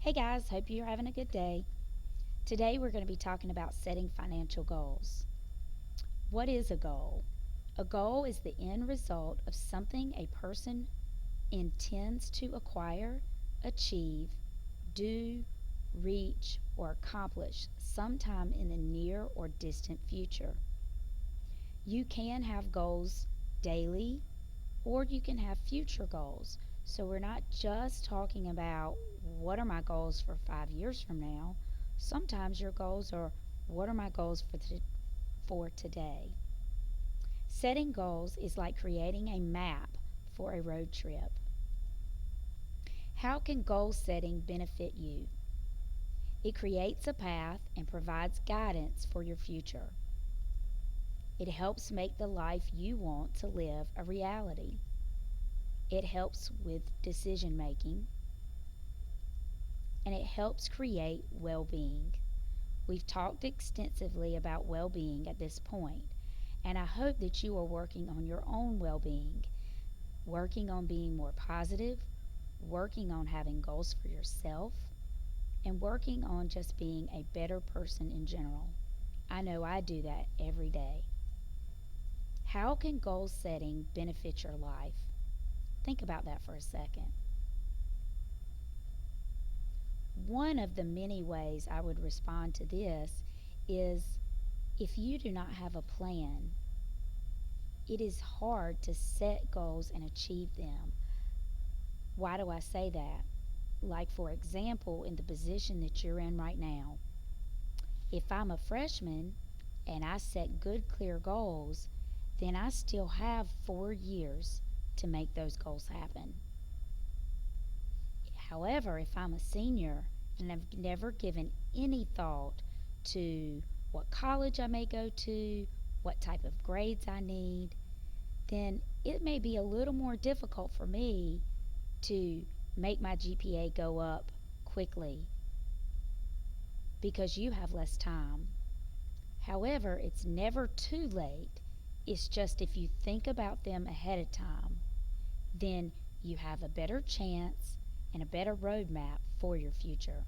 Hey guys, hope you're having a good day. Today we're going to be talking about setting financial goals. What is a goal? A goal is the end result of something a person intends to acquire, achieve, do, reach, or accomplish sometime in the near or distant future. You can have goals daily or you can have future goals. So we're not just talking about what are my goals for 5 years from now. Sometimes your goals are what are my goals for today. Setting goals is like creating a map for a road trip. How can goal setting benefit you? It creates a path and provides guidance for your future. It helps make the life you want to live a reality. It helps with decision making, and it helps create well being. We've talked extensively about well being at this point, and I hope that you are working on your own well being, working on being more positive, working on having goals for yourself, and working on just being a better person in general. I know I do that every day. How can goal setting benefit your life? Think about that for a second. One of the many ways I would respond to this is if you do not have a plan, it is hard to set goals and achieve them. Why do I say that? Like, for example, in the position that you're in right now, if I'm a freshman and I set good, clear goals, then I still have 4 years to make those goals happen. However, if I'm a senior and I've never given any thought to what college I may go to, what type of grades I need, then it may be a little more difficult for me to make my GPA go up quickly because you have less time. However, it's never too late. It's just if you think about them ahead of time, then you have a better chance and a better roadmap for your future.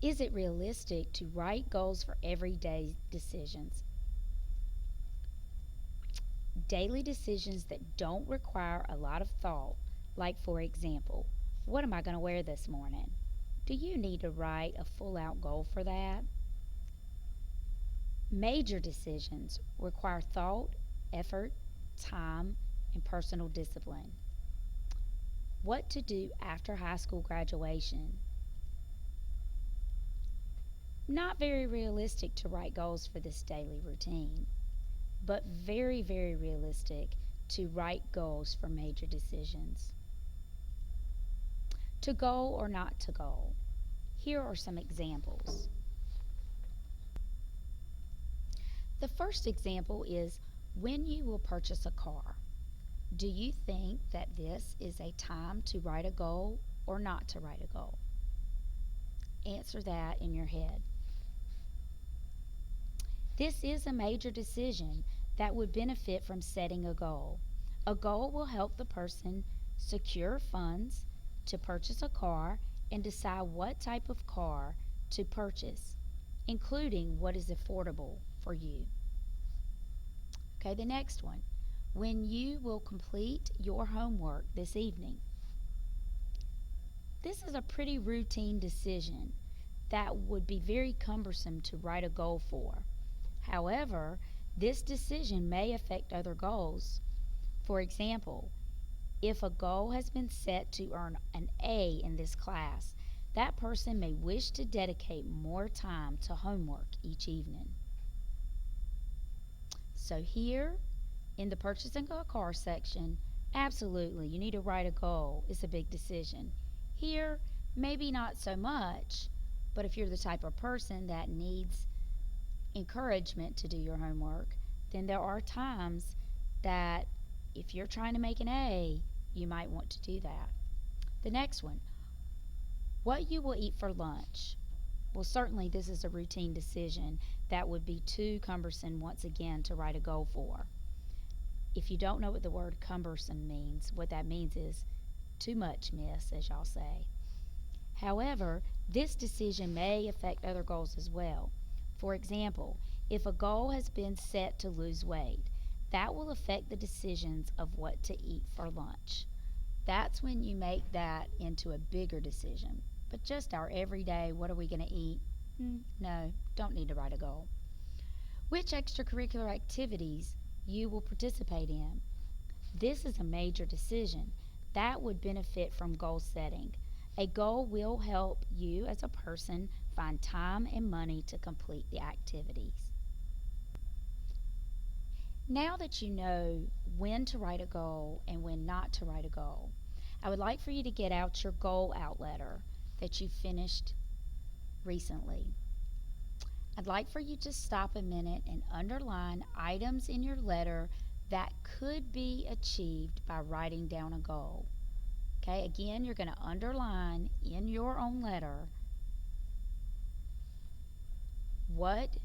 Is it realistic to write goals for everyday decisions? Daily decisions that don't require a lot of thought, like, for example, what am I going to wear this morning? Do you need to write a full out goal for that? Major decisions require thought, effort, time, and personal discipline. What to do after high school graduation? Not very realistic to write goals for this daily routine, but very, very realistic to write goals for major decisions. To go or not to go? Here are some examples. The first example is when you will purchase a car. Do you think that this is a time to write a goal or not to write a goal? Answer that in your head. This is a major decision that would benefit from setting a goal. A goal will help the person secure funds to purchase a car and decide what type of car to purchase, including what is affordable for you. Okay, the next one. When you will complete your homework this evening. This is a pretty routine decision that would be very cumbersome to write a goal for. However, this decision may affect other goals. For example, if a goal has been set to earn an A in this class, that person may wish to dedicate more time to homework each evening. So here in the purchasing a car section, absolutely, you need to write a goal. It's a big decision. Here, maybe not so much, but if you're the type of person that needs encouragement to do your homework, then there are times that if you're trying to make an A, you might want to do that. The next one, what you will eat for lunch. Well, certainly this is a routine decision that would be too cumbersome once again to write a goal for. If you don't know what the word cumbersome means, what that means is too much, miss, as y'all say. However, this decision may affect other goals as well. For example, if a goal has been set to lose weight, that will affect the decisions of what to eat for lunch. That's when you make that into a bigger decision. But just our everyday, what are we going to eat? No, don't need to write a goal. Which extracurricular activities you will participate in. This is a major decision that would benefit from goal setting. A goal will help you as a person find time and money to complete the activities. Now that you know when to write a goal and when not to write a goal, I would like for you to get out your goal out letter that you finished recently. I'd like for you to stop a minute and underline items in your letter that could be achieved by writing down a goal. Okay, again, you're going to underline in your own letter what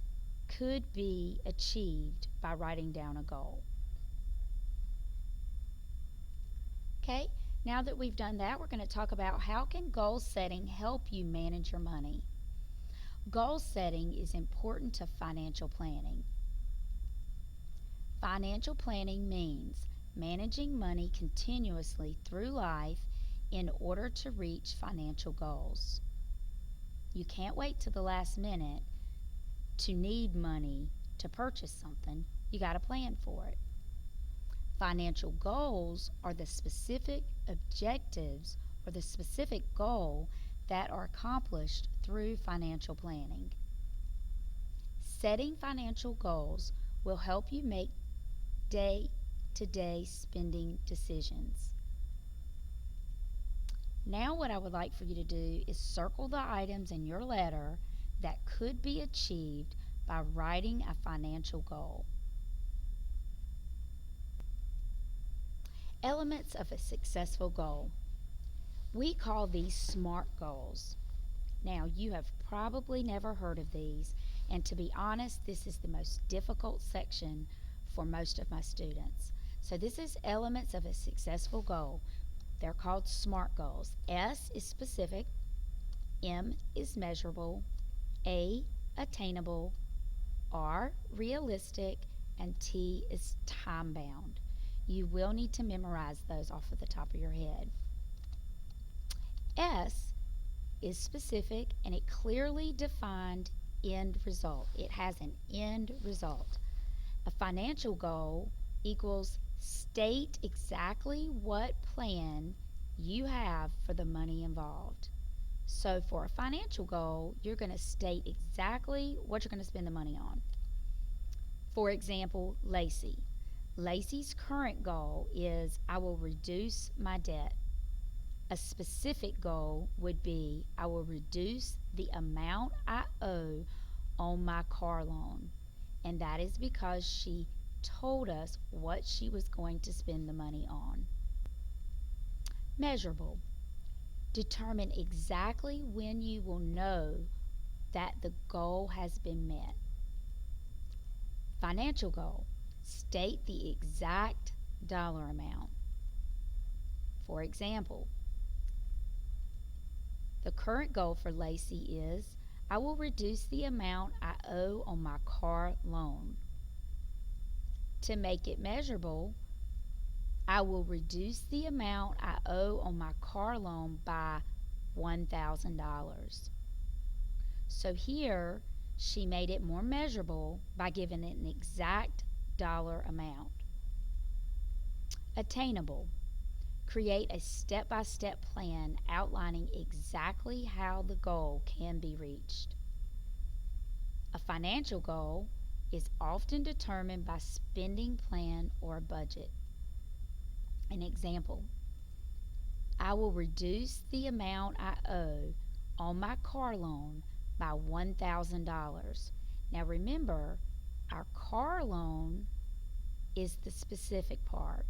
could be achieved by writing down a goal. Okay, now that we've done that, we're going to talk about how can goal setting help you manage your money. Goal setting is important to financial planning. Financial planning means managing money continuously through life in order to reach financial goals. You can't wait till the last minute to need money to purchase something. You got to plan for it. Financial goals are the specific objectives or the specific goal that are accomplished through financial planning. Setting financial goals will help you make day-to-day spending decisions. Now what I would like for you to do is circle the items in your letter that could be achieved by writing a financial goal. Elements of a successful goal. We call these SMART goals. Now, you have probably never heard of these, and to be honest, this is the most difficult section for most of my students. So this is elements of a successful goal. They're called SMART goals. S is specific, M is measurable, A, attainable, R, realistic, and T is time-bound. You will need to memorize those off of the top of your head. S is specific and it clearly defined end result. It has an end result. A financial goal equals state exactly what plan you have for the money involved. So for a financial goal, you're going to state exactly what you're going to spend the money on. For example, Lacey. Lacey's current goal is I will reduce my debt. A specific goal would be I will reduce the amount I owe on my car loan. And that is because she told us what she was going to spend the money on. Measurable. Determine exactly when you will know that the goal has been met. Financial goal. State the exact dollar amount. For example, the current goal for Lacey is I will reduce the amount I owe on my car loan. To make it measurable, I will reduce the amount I owe on my car loan by $1,000. So here, she made it more measurable by giving it an exact dollar amount. Attainable. Create a step-by-step plan outlining exactly how the goal can be reached. A financial goal is often determined by spending plan or budget. An example, I will reduce the amount I owe on my car loan by $1,000. Now remember, our car loan is the specific part.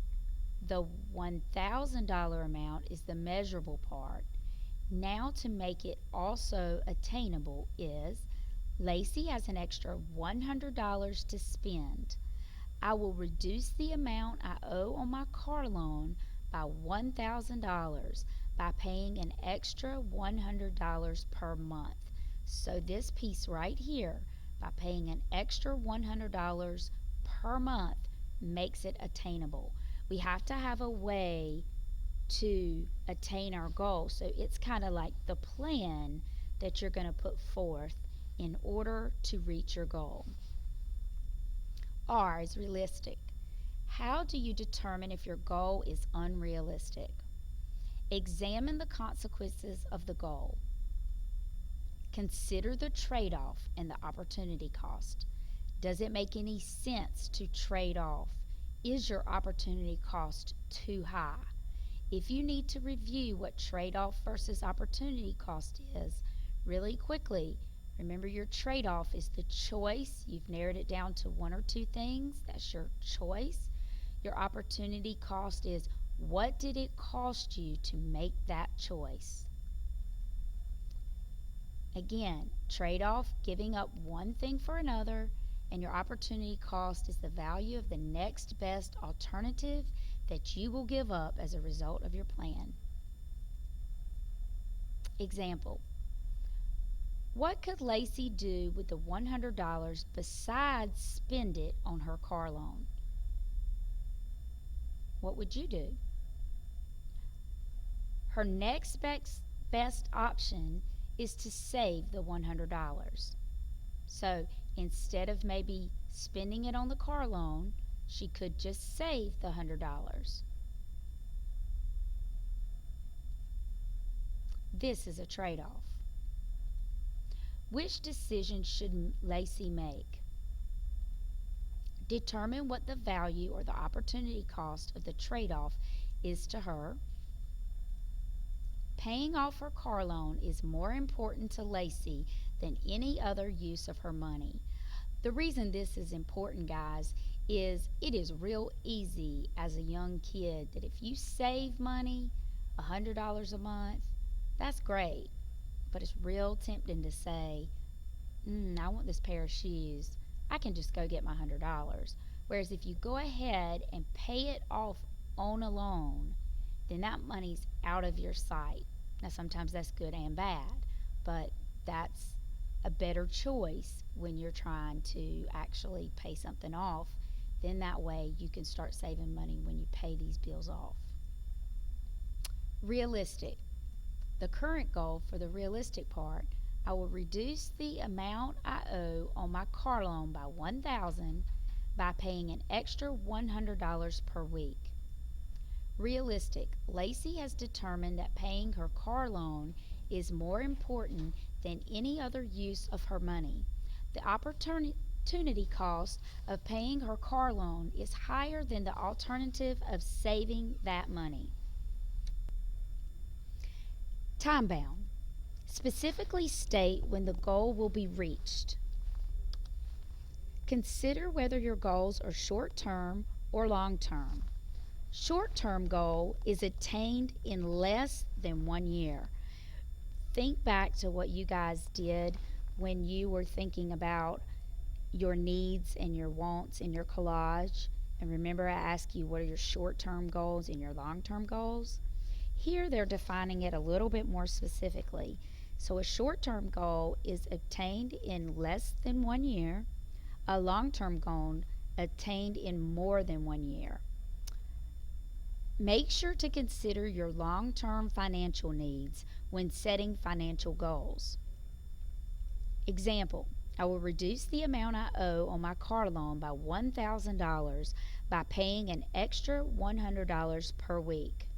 The $1,000 amount is the measurable part. Now to make it also attainable is Lacey has an extra $100 to spend. I will reduce the amount I owe on my car loan by $1,000 by paying an extra $100 per month. So, this piece right here, by paying an extra $100 per month, makes it attainable. We have to have a way to attain our goal. So, it's kind of like the plan that you're going to put forth in order to reach your goal. R is realistic. How do you determine if your goal is unrealistic? Examine the consequences of the goal. Consider the trade off and the opportunity cost. Does it make any sense to trade off? Is your opportunity cost too high? If you need to review what trade off versus opportunity cost is, really quickly, remember your trade off is the choice. You've narrowed it down to one or two things. That's your choice. Your opportunity cost is what did it cost you to make that choice? Again, trade off, giving up one thing for another, and your opportunity cost is the value of the next best alternative that you will give up as a result of your plan. Example: what could Lacey do with the $100 besides spend it on her car loan? What would you do? Her next best option is to save the $100. So instead of maybe spending it on the car loan, she could just save the $100. This is a trade-off. Which decision should Lacey make? Determine what the value or the opportunity cost of the trade-off is to her. Paying off her car loan is more important to Lacey than any other use of her money. The reason this is important, guys, is it is real easy as a young kid that if you save money, $100 a month, that's great. But it's real tempting to say, I want this pair of shoes. I can just go get my $100. Whereas if you go ahead and pay it off on a loan, then that money's out of your sight. Now, sometimes that's good and bad, but that's a better choice when you're trying to actually pay something off. Then that way you can start saving money when you pay these bills off. Realistic. The current goal for the realistic part, I will reduce the amount I owe on my car loan by $1,000 by paying an extra $100 per week. Realistic. Lacey has determined that paying her car loan is more important than any other use of her money. The opportunity cost of paying her car loan is higher than the alternative of saving that money. Time bound. Specifically state when the goal will be reached. Consider whether your goals are short term or long term. Short-term goal is attained in less than 1 year. Think back to what you guys did when you were thinking about your needs and your wants in your collage. And remember, I asked you what are your short-term goals and your long-term goals? Here they're defining it a little bit more specifically. So a short-term goal is obtained in less than 1 year. A long-term goal attained in more than 1 year. Make sure to consider your long-term financial needs when setting financial goals. Example: I will reduce the amount I owe on my car loan by $1,000 by paying an extra $100 per week.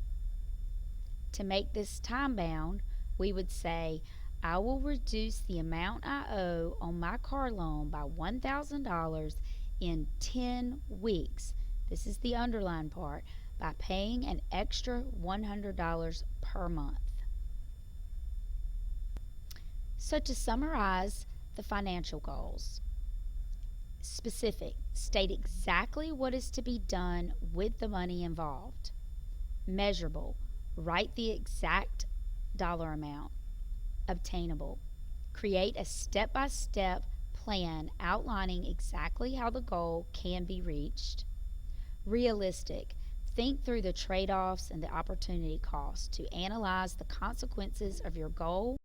To make this time bound, we would say, I will reduce the amount I owe on my car loan by $1,000 in 10 weeks. This is the underlined part, by paying an extra $100 per month. So to summarize the financial goals: specific, state exactly what is to be done with the money involved. Measurable, write the exact dollar amount. Obtainable, create a step-by-step plan outlining exactly how the goal can be reached. Realistic, Think through the trade offs and the opportunity cost to analyze the consequences of your goal